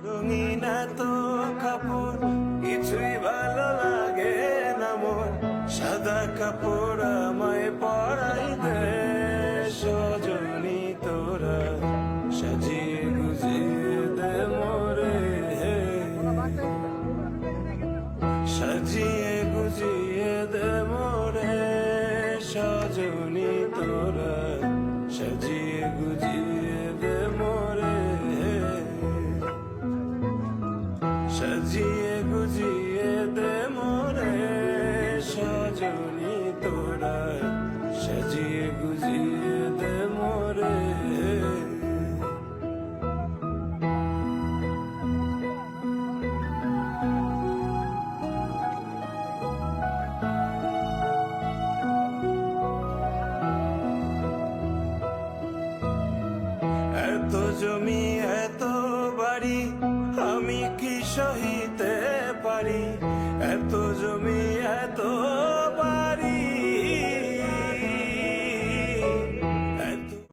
রঙিন এত কাপড় কিছুই ভালো লাগে না মোর, সাদা কাপড় আমায় পরাই দে সজনী তোরা, সাজিয়ে গুজিয়ে দে মোরে, সাজিয়ে গুজিয়ে দে মোরে সজনী তোরা, সাজিয়ে গুজিয়ে দে মোরে, সাজিয়ে গুজিয়ে দে মোরে সজনী তোরা, সাজিয়ে গুজিয়ে দে মোরে। এত জমি এত বাড়ি আমি কি সহিতে পারি, এত জমি